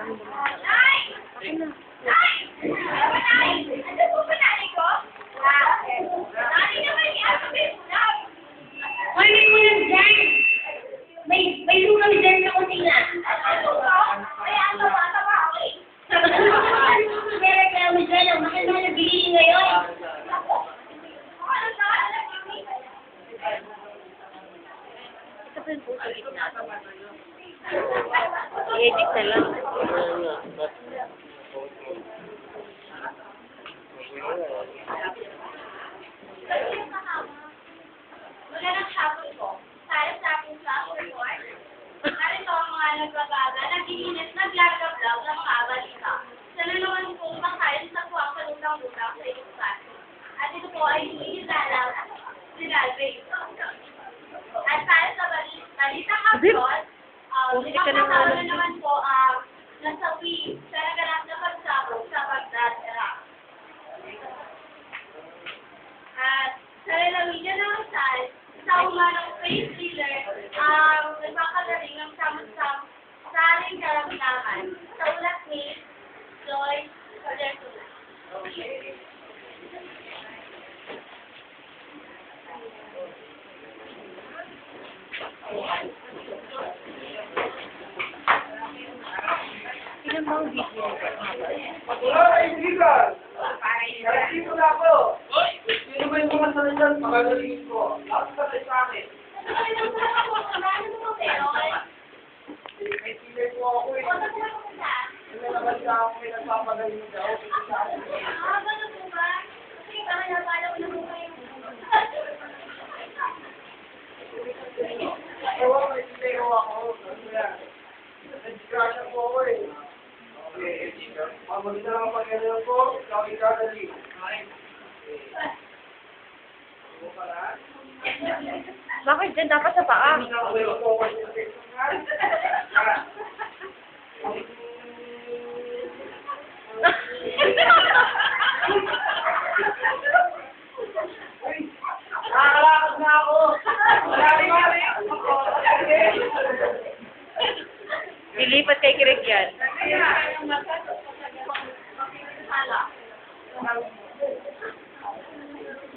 Kunin mo yan dyan. May lugaw dyan sa kusina. Kaya ang tawa-tawa ako eh. May reklamo dyan. Ang mahal-mahal na bilhin ngayon. Ito po yung puso gitna. I-edit na lang. Magandang hapon po. Tayo sa ating class report. Narito ang mga nagbabaga, nagiginis, naglagablog ng mga balita. Sa naman pong bakayan sa kuwang kalutang-lutang sa iyong klase. At ito po ay hinihilalang si Galvez. At tayo sa balitang upload, ipapakasama na naman po ang nasawi sa naganap na pagsabog sa Baghdad, Iraq. At sa lalawigan ng Rizal, sa umanong face dealer ang nagpakagaling ng saling karamdaman sa ulat ni Lloyd Cadertula. Ilan ba ang video? Wala kaibigan! Dito na ako! Sino ba yung mga salitan? Pagagaling ko. Lahat ka sa akin. May pilay po ako eh. May naman siya ako may nagpapagaling daw. Ewan, may pilay ko ako. Nag-discussion po ako eh. Maganda lang ang pagkakaroon ko, kami kadali. Bakit dyan dapat sa paa? Nakakalakad na ako! Mali-mali! Ilipat kay Kirek yan. Kaya,